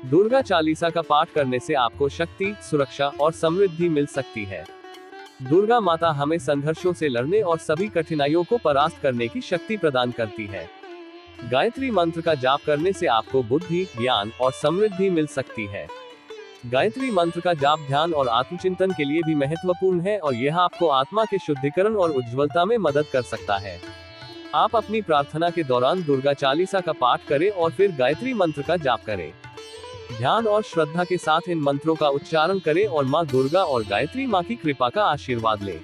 दुर्गा चालीसा का पाठ करने से आपको शक्ति, सुरक्षा और समृद्धि मिल सकती है। दुर्गा माता हमें संघर्षों से लड़ने और सभी कठिनाइयों को परास्त करने की शक्ति प्रदान करती है। गायत्री मंत्र का जाप करने से आपको बुद्धि, ज्ञान और समृद्धि मिल सकती है। गायत्री मंत्र का जाप ध्यान और आत्मचिंतन के लिए भी महत्वपूर्ण है और यह आपको आत्मा के शुद्धिकरण और उज्ज्वलता में मदद कर सकता है। आप अपनी प्रार्थना के दौरान दुर्गा चालीसा का पाठ करें और फिर गायत्री मंत्र का जाप करें। ध्यान और श्रद्धा के साथ इन मंत्रों का उच्चारण करें और माँ दुर्गा और गायत्री माँ की कृपा का आशीर्वाद लें।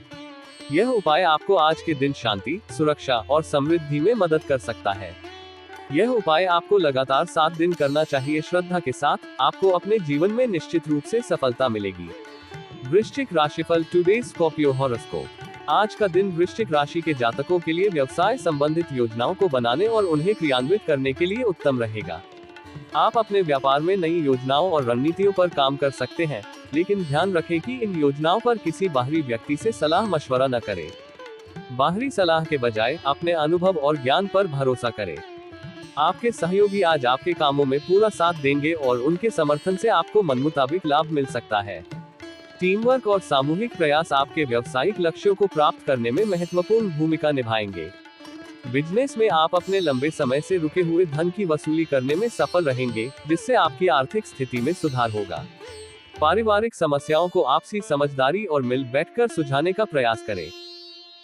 यह उपाय आपको आज के दिन शांति, सुरक्षा और समृद्धि में मदद कर सकता है। यह उपाय आपको लगातार 7 दिन करना चाहिए। श्रद्धा के साथ आपको अपने जीवन में निश्चित रूप से सफलता मिलेगी। वृश्चिक राशिफल टुडे स्कॉर्पियो हॉरोस्कोप। आज का दिन वृश्चिक राशि के जातकों के लिए व्यवसाय संबंधित योजनाओं को बनाने और उन्हें क्रियान्वित करने के लिए उत्तम रहेगा। आप अपने व्यापार में नई योजनाओं और रणनीतियों पर काम कर सकते हैं, लेकिन ध्यान रखें कि इन योजनाओं पर किसी बाहरी व्यक्ति से सलाह मशवरा न करें। बाहरी सलाह के बजाय अपने अनुभव और ज्ञान पर भरोसा करें। आपके सहयोगी आज आपके कामों में पूरा साथ देंगे और उनके समर्थन से आपको मनमुताबिक लाभ मिल सकता है। टीम वर्क और सामूहिक प्रयास आपके व्यावसायिक लक्ष्यों को प्राप्त करने में महत्वपूर्ण भूमिका निभाएंगे। बिजनेस में आप अपने लंबे समय से रुके हुए धन की वसूली करने में सफल रहेंगे, जिससे आपकी आर्थिक स्थिति में सुधार होगा। पारिवारिक समस्याओं को आपसी समझदारी और मिल बैठकर सुलझाने का प्रयास करें।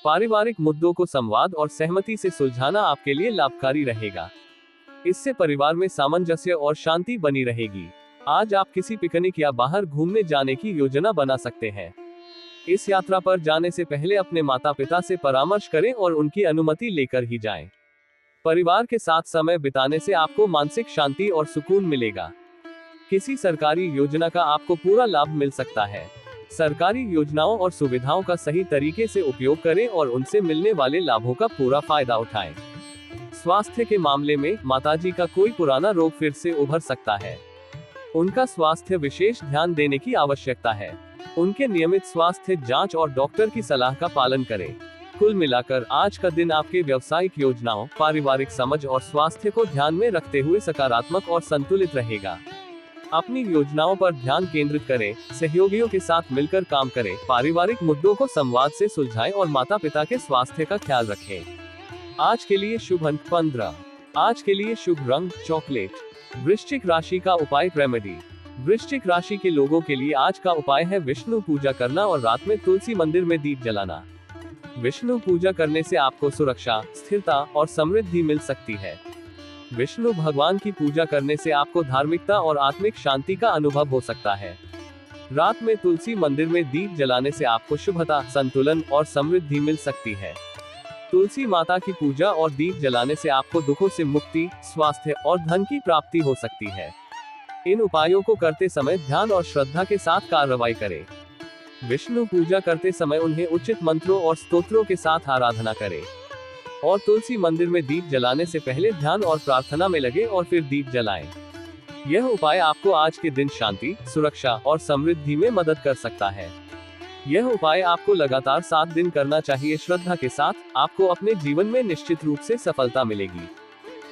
पारिवारिक मुद्दों को संवाद और सहमति से सुलझाना आपके लिए लाभकारी रहेगा। इससे परिवार में सामंजस्य और शांति बनी रहेगी। आज आप किसी पिकनिक या बाहर घूमने जाने की योजना बना सकते हैं। इस यात्रा पर जाने से पहले अपने माता पिता से परामर्श करें और उनकी अनुमति लेकर ही जाएं। परिवार के साथ समय बिताने से आपको मानसिक शांति और सुकून मिलेगा। किसी सरकारी योजना का आपको पूरा लाभ मिल सकता है। सरकारी योजनाओं और सुविधाओं का सही तरीके से उपयोग करें और उनसे मिलने वाले लाभों का पूरा फायदा उठाएं। स्वास्थ्य के मामले में माताजी का कोई पुराना रोग फिर से उभर सकता है। उनका स्वास्थ्य विशेष ध्यान देने की आवश्यकता है। उनके नियमित स्वास्थ्य जांच और डॉक्टर की सलाह का पालन करें। कुल मिलाकर आज का दिन आपके व्यावसायिक योजनाओं, पारिवारिक समझ और स्वास्थ्य को ध्यान में रखते हुए सकारात्मक और संतुलित रहेगा। अपनी योजनाओं पर ध्यान केंद्रित करें, सहयोगियों के साथ मिलकर काम करें, पारिवारिक मुद्दों को संवाद से सुलझाएं और माता पिता के स्वास्थ्य का ख्याल रखें। आज के लिए शुभ अंक 15। आज के लिए शुभ रंग चॉकलेट। वृश्चिक राशि का उपाय रेमेडी। वृश्चिक राशि के लोगों के लिए आज का उपाय है विष्णु पूजा करना और रात में तुलसी मंदिर में दीप जलाना। विष्णु पूजा करने से आपको सुरक्षा, स्थिरता और समृद्धि मिल सकती है। विष्णु भगवान की पूजा करने से आपको धार्मिकता और आत्मिक शांति का अनुभव हो सकता है। रात में तुलसी मंदिर में दीप जलाने से आपको शुभता, संतुलन और समृद्धि मिल सकती है। तुलसी माता की पूजा और दीप जलाने से आपको दुखों से मुक्ति, स्वास्थ्य और धन की प्राप्ति हो सकती है। इन उपायों को करते समय ध्यान और श्रद्धा के साथ कार्रवाई करें। विष्णु पूजा करते समय उन्हें उचित मंत्रों और स्तोत्रों के साथ आराधना करें और तुलसी मंदिर में दीप जलाने से पहले ध्यान और प्रार्थना में लगे और फिर दीप जलाएं। यह उपाय आपको आज के दिन शांति, सुरक्षा और समृद्धि में मदद कर सकता है। यह उपाय आपको लगातार 7 दिन करना चाहिए। श्रद्धा के साथ आपको अपने जीवन में निश्चित रूप से सफलता मिलेगी।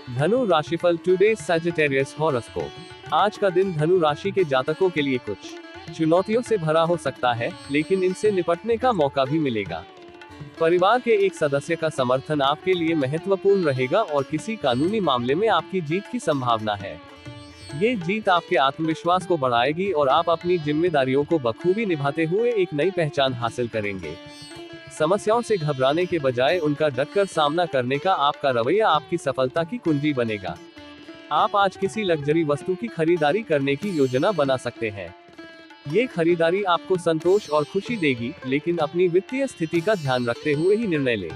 धनु राशिफल टुडे सैजिटेरियस हॉरोस्कोप। आज का दिन धनु राशि के जातकों के लिए कुछ चुनौतियों से भरा हो सकता है, लेकिन इनसे निपटने का मौका भी मिलेगा। परिवार के एक सदस्य का समर्थन आपके लिए महत्वपूर्ण रहेगा और किसी कानूनी मामले में आपकी जीत की संभावना है। ये जीत आपके आत्मविश्वास को बढ़ाएगी और आप अपनी जिम्मेदारियों को बखूबी निभाते हुए एक नई पहचान हासिल करेंगे। समस्याओं से घबराने के बजाय उनका डटकर सामना करने का आपका रवैया आपकी सफलता की कुंजी बनेगा। आप आज किसी लग्जरी वस्तु की खरीदारी करने की योजना बना सकते हैं। ये खरीदारी आपको संतोष और खुशी देगी, लेकिन अपनी वित्तीय स्थिति का ध्यान रखते हुए ही निर्णय लें।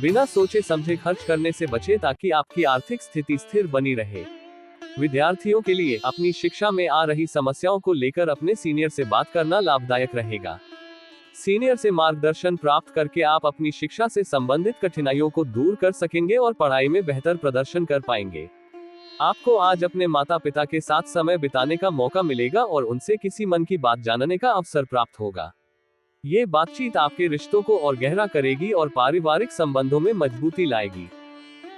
बिना सोचे समझे खर्च करने से बचें ताकि आपकी आर्थिक स्थिति स्थिर बनी रहे। विद्यार्थियों के लिए अपनी शिक्षा में आ रही समस्याओं को लेकर अपने सीनियर से बात करना लाभदायक रहेगा। सीनियर से मार्गदर्शन प्राप्त करके आप अपनी शिक्षा से संबंधित कठिनाइयों को दूर कर सकेंगे और पढ़ाई में बेहतर प्रदर्शन कर पाएंगे। आपको आज अपने माता पिता के साथ समय बिताने का मौका मिलेगा और उनसे किसी मन की बात जानने का अवसर प्राप्त होगा। ये बातचीत आपके रिश्तों को और गहरा करेगी और पारिवारिक संबंधों में मजबूती लाएगी।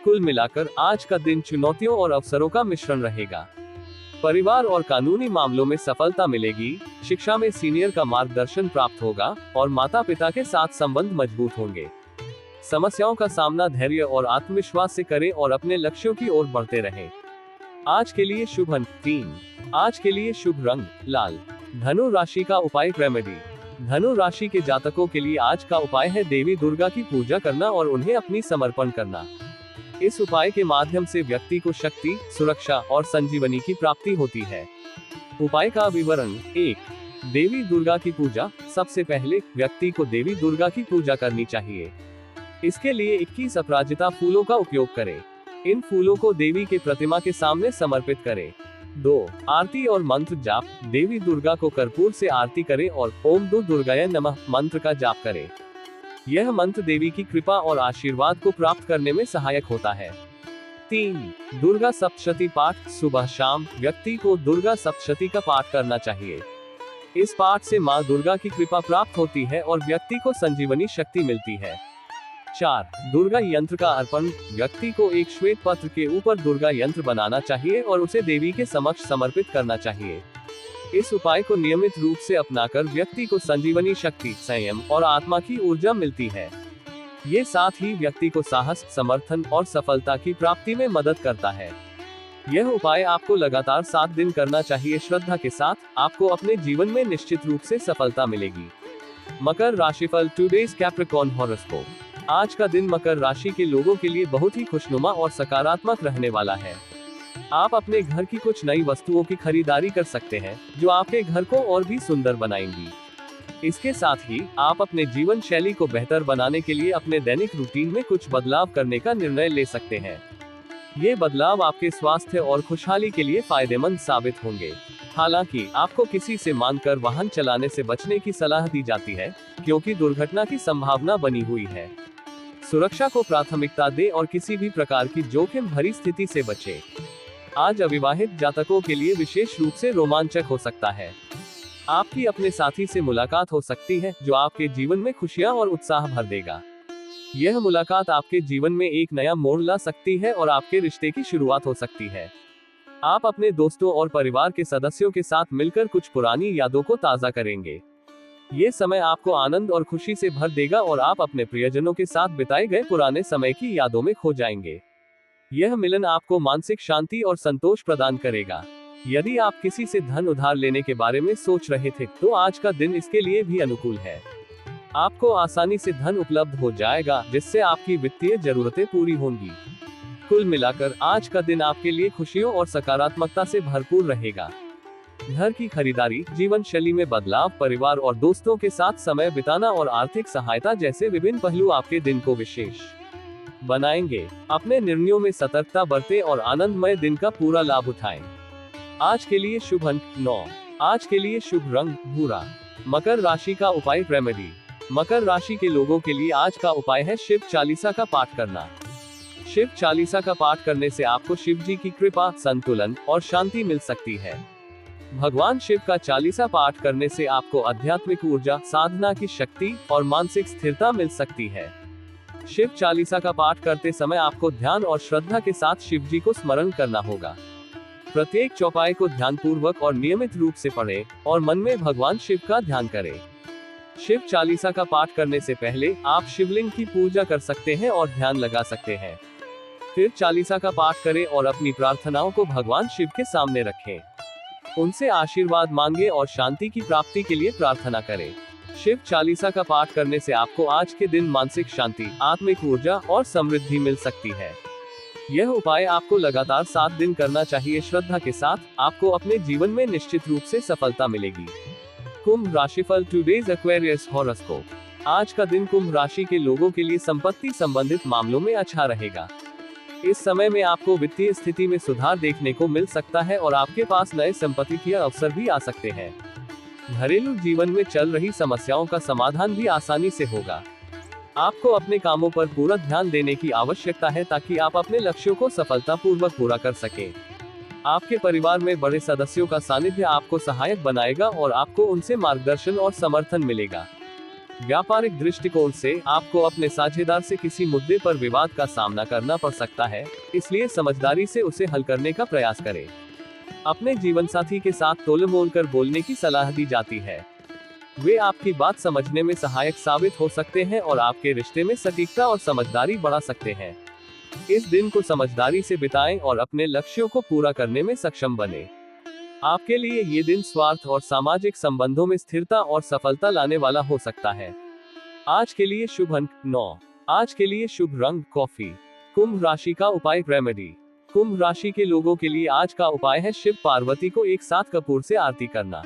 कुल मिलाकर आज का दिन चुनौतियों और अवसरों का मिश्रण रहेगा। परिवार और कानूनी मामलों में सफलता मिलेगी, शिक्षा में सीनियर का मार्गदर्शन प्राप्त होगा और माता पिता के साथ संबंध मजबूत होंगे। समस्याओं का सामना धैर्य और आत्मविश्वास से करें और अपने लक्ष्यों की ओर बढ़ते रहें। आज के लिए शुभ अंक 3। आज के लिए शुभ रंग लाल। धनु राशि का उपाय रेमेडी। धनु राशि के जातकों के लिए आज का उपाय है देवी दुर्गा की पूजा करना और उन्हें अपनी समर्पण करना। इस उपाय के माध्यम से व्यक्ति को शक्ति, सुरक्षा और संजीवनी की प्राप्ति होती है। उपाय का विवरण। 1. देवी दुर्गा की पूजा। सबसे पहले व्यक्ति को देवी दुर्गा की पूजा करनी चाहिए। इसके लिए 21 अपराजिता फूलों का उपयोग करें। इन फूलों को देवी के प्रतिमा के सामने समर्पित करें। 2. आरती और मंत्र जाप। देवी दुर्गा को कर्पूर से आरती करें और ओम दुर्गाय नमः मंत्र का जाप करें। यह मंत्र देवी की कृपा और आशीर्वाद को प्राप्त करने में सहायक होता है। 3. दुर्गा सप्तशती पाठ। सुबह शाम व्यक्ति को दुर्गा सप्तशती का पाठ करना चाहिए। इस पाठ से मां दुर्गा की कृपा प्राप्त होती है और व्यक्ति को संजीवनी शक्ति मिलती है। 4. दुर्गा यंत्र का अर्पण। व्यक्ति को एक श्वेत पत्र के ऊपर दुर्गा यंत्र बनाना चाहिए और उसे देवी के समक्ष समर्पित करना चाहिए। इस उपाय को नियमित रूप से अपनाकर व्यक्ति को संजीवनी शक्ति, संयम और आत्मा की ऊर्जा मिलती है। ये साथ ही व्यक्ति को साहस, समर्थन और सफलता की प्राप्ति में मदद करता है। यह उपाय आपको लगातार 7 दिन करना चाहिए। श्रद्धा के साथ आपको अपने जीवन में निश्चित रूप से सफलता मिलेगी। मकर राशिफल। Today's Capricorn horoscope. आज का दिन मकर राशि के लोगों के लिए बहुत ही खुशनुमा और सकारात्मक रहने वाला है। आप अपने घर की कुछ नई वस्तुओं की खरीदारी कर सकते हैं जो आपके घर को और भी सुंदर बनाएंगी। इसके साथ ही आप अपने जीवन शैली को बेहतर बनाने के लिए अपने दैनिक रूटीन में कुछ बदलाव करने का निर्णय ले सकते हैं। ये बदलाव आपके स्वास्थ्य और खुशहाली के लिए फायदेमंद साबित होंगे। हालांकि आपको किसी से मांगकर वाहन चलाने से बचने की सलाह दी जाती है, क्योंकि दुर्घटना की संभावना बनी हुई है। सुरक्षा को प्राथमिकता दें और किसी भी प्रकार की जोखिम भरी स्थिति से बचें। आज अविवाहित जातकों के लिए विशेष रूप से रोमांचक हो सकता है। आपकी अपने साथी से मुलाकात हो सकती है जो आपके जीवन में खुशियां और उत्साह भर देगा। यह मुलाकात आपके जीवन में एक नया मोड़ ला सकती है और आपके रिश्ते की शुरुआत हो सकती है। आप अपने दोस्तों और परिवार के सदस्यों के साथ मिलकर कुछ पुरानी यादों को ताज़ा करेंगे। ये समय आपको आनंद और खुशी से भर देगा और आप अपने प्रियजनों के साथ बिताए गए पुराने समय की यादों में खो जाएंगे। यह मिलन आपको मानसिक शांति और संतोष प्रदान करेगा। यदि आप किसी से धन उधार लेने के बारे में सोच रहे थे तो आज का दिन इसके लिए भी अनुकूल है। आपको आसानी से धन उपलब्ध हो जाएगा जिससे आपकी वित्तीय जरूरतें पूरी होंगी। कुल मिलाकर आज का दिन आपके लिए खुशियों और सकारात्मकता से भरपूर रहेगा। घर की खरीदारी, जीवन शैली में बदलाव, परिवार और दोस्तों के साथ समय बिताना और आर्थिक सहायता जैसे विभिन्न पहलू आपके दिन को विशेष बनाएंगे। अपने निर्णयों में सतर्कता बरतें और आनंदमय दिन का पूरा लाभ उठाएं। आज के लिए शुभ अंक 9। आज के लिए शुभ रंग भूरा। मकर राशि का उपाय रेमेडी। मकर राशि के लोगों के लिए आज का उपाय है शिव चालीसा का पाठ करना। शिव चालीसा का पाठ करने से आपको शिव जी की कृपा, संतुलन और शांति मिल सकती है। भगवान शिव का चालीसा पाठ करने से आपको आध्यात्मिक ऊर्जा, साधना की शक्ति और मानसिक स्थिरता मिल सकती है। शिव चालीसा का पाठ करते समय आपको ध्यान और श्रद्धा के साथ शिव जी को स्मरण करना होगा। प्रत्येक चौपाई को ध्यानपूर्वक और नियमित रूप से पढ़ें और मन में भगवान शिव का ध्यान करें। शिव चालीसा का पाठ करने से पहले आप शिवलिंग की पूजा कर सकते हैं और ध्यान लगा सकते हैं। फिर चालीसा का पाठ करें और अपनी प्रार्थनाओं को भगवान शिव के सामने रखें। उनसे आशीर्वाद मांगे और शांति की प्राप्ति के लिए प्रार्थना करें। शिव चालीसा का पाठ करने से आपको आज के दिन मानसिक शांति, आत्मिक ऊर्जा और समृद्धि मिल सकती है। यह उपाय आपको लगातार 7 दिन करना चाहिए। श्रद्धा के साथ आपको अपने जीवन में निश्चित रूप से सफलता मिलेगी। कुंभ राशिफल। Today's Aquarius horoscope. आज का दिन कुंभ राशि के लोगों के लिए संपत्ति संबंधित मामलों में अच्छा रहेगा। इस समय में आपको वित्तीय स्थिति में सुधार देखने को मिल सकता है और आपके पास नए संपत्ति के अवसर भी आ सकते हैं। घरेलू जीवन में चल रही समस्याओं का समाधान भी आसानी से होगा। आपको अपने कामों पर पूरा ध्यान देने की आवश्यकता है ताकि आप अपने लक्ष्यों को सफलतापूर्वक पूरा कर सकें। आपके परिवार में बड़े सदस्यों का सानिध्य आपको सहायक बनाएगा और आपको उनसे मार्गदर्शन और समर्थन मिलेगा। व्यापारिक दृष्टिकोण से आपको अपने साझेदार से किसी मुद्दे पर विवाद का सामना करना पड़ सकता है, इसलिए समझदारी से उसे हल करने का प्रयास करें। अपने जीवनसाथी के साथ तोलमोल कर बोलने की सलाह दी जाती है। वे आपकी बात समझने में सहायक साबित हो सकते हैं और आपके रिश्ते में सटीकता और समझदारी बढ़ा सकते हैं। इस दिन को समझदारी से बिताएं और अपने लक्ष्यों को पूरा करने में सक्षम बने। आपके लिए ये दिन स्वार्थ और सामाजिक संबंधों में स्थिरता और सफलता लाने वाला हो सकता है। आज के लिए शुभ अंक 9। आज के लिए शुभ रंग कॉफी। कुंभ राशि का उपाय रेमेडी। कुंभ राशि के लोगों के लिए आज का उपाय है शिव पार्वती को एक साथ कपूर से आरती करना।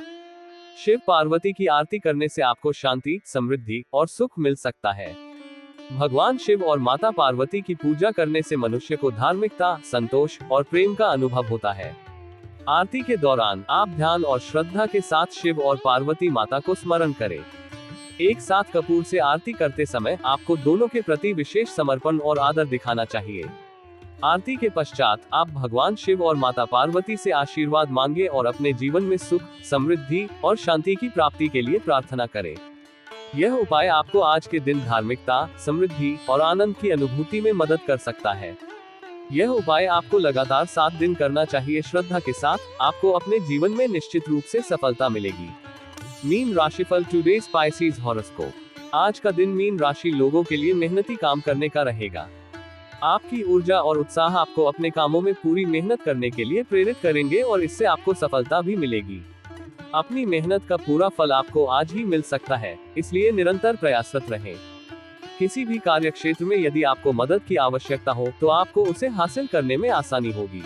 शिव पार्वती की आरती करने से आपको शांति, समृद्धि और सुख मिल सकता है। भगवान शिव और माता पार्वती की पूजा करने से मनुष्य को धार्मिकता, संतोष और प्रेम का अनुभव होता है। आरती के दौरान आप ध्यान और श्रद्धा के साथ शिव और पार्वती माता को स्मरण करें। एक साथ कपूर से आरती करते समय आपको दोनों के प्रति विशेष समर्पण और आदर दिखाना चाहिए। आरती के पश्चात आप भगवान शिव और माता पार्वती से आशीर्वाद मांगे और अपने जीवन में सुख, समृद्धि और शांति की प्राप्ति के लिए प्रार्थना करें। यह उपाय आपको आज के दिन धार्मिकता, समृद्धि और आनंद की अनुभूति में मदद कर सकता है। यह उपाय आपको लगातार 7 दिन करना चाहिए। श्रद्धा के साथ आपको अपने जीवन में निश्चित रूप से सफलता मिलेगी। मीन राशिफल टुडे स्पाइसीज हॉरोस्कोप। आज का दिन मीन राशि लोगों के लिए मेहनती काम करने का रहेगा। आपकी ऊर्जा और उत्साह आपको अपने कामों में पूरी मेहनत करने के लिए प्रेरित करेंगे और इससे आपको सफलता भी मिलेगी। अपनी मेहनत का पूरा फल आपको आज ही मिल सकता है, इसलिए निरंतर प्रयासरत रहें। किसी भी कार्य क्षेत्र में यदि आपको मदद की आवश्यकता हो तो आपको उसे हासिल करने में आसानी होगी।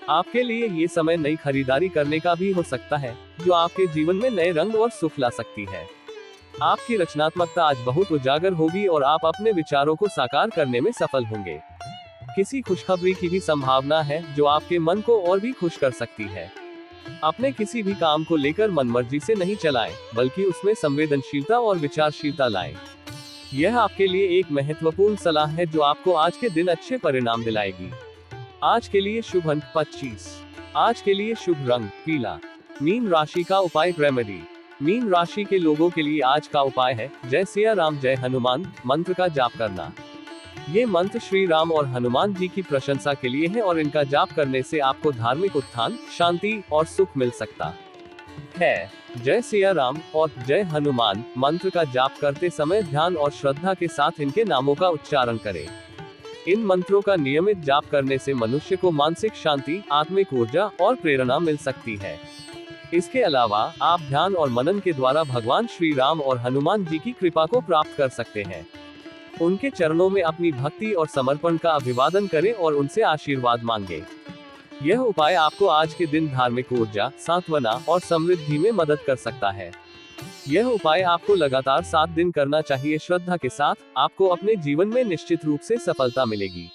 आपके लिए ये समय नई खरीदारी करने का भी हो सकता है, जो आपके जीवन में नए रंग और सुख ला सकती है। आपकी रचनात्मकता आज बहुत उजागर होगी और आप अपने विचारों को साकार करने में सफल होंगे। किसी खुशखबरी की भी संभावना है जो आपके मन को और भी खुश कर सकती है। अपने किसी भी काम को लेकर मनमर्जी से नहीं चलाएं, बल्कि उसमें संवेदनशीलता और विचारशीलता लाएं। यह आपके लिए एक महत्वपूर्ण सलाह है जो आपको आज के दिन अच्छे परिणाम दिलाएगी। आज के लिए शुभ अंक 25। आज के लिए शुभ रंग पीला। मीन राशि का उपाय रेमेडी। मीन राशि के लोगों के लिए आज का उपाय है जय सिया राम जय हनुमान मंत्र का जाप करना। ये मंत्र श्री राम और हनुमान जी की प्रशंसा के लिए है और इनका जाप करने से आपको धार्मिक उत्थान, शांति और सुख मिल सकता है। जय सिया राम और जय हनुमान मंत्र का जाप करते समय ध्यान और श्रद्धा के साथ इनके नामों का उच्चारण करें। इन मंत्रों का नियमित जाप करने से मनुष्य को मानसिक शांति, आत्मिक ऊर्जा और प्रेरणा मिल सकती है। इसके अलावा आप ध्यान और मनन के द्वारा भगवान श्री राम और हनुमान जी की कृपा को प्राप्त कर सकते हैं। उनके चरणों में अपनी भक्ति और समर्पण का अभिवादन करें और उनसे आशीर्वाद मांगे। यह उपाय आपको आज के दिन धार्मिक ऊर्जा, सांत्वना और समृद्धि में मदद कर सकता है। यह उपाय आपको लगातार 7 दिन करना चाहिए। श्रद्धा के साथ आपको अपने जीवन में निश्चित रूप से सफलता मिलेगी।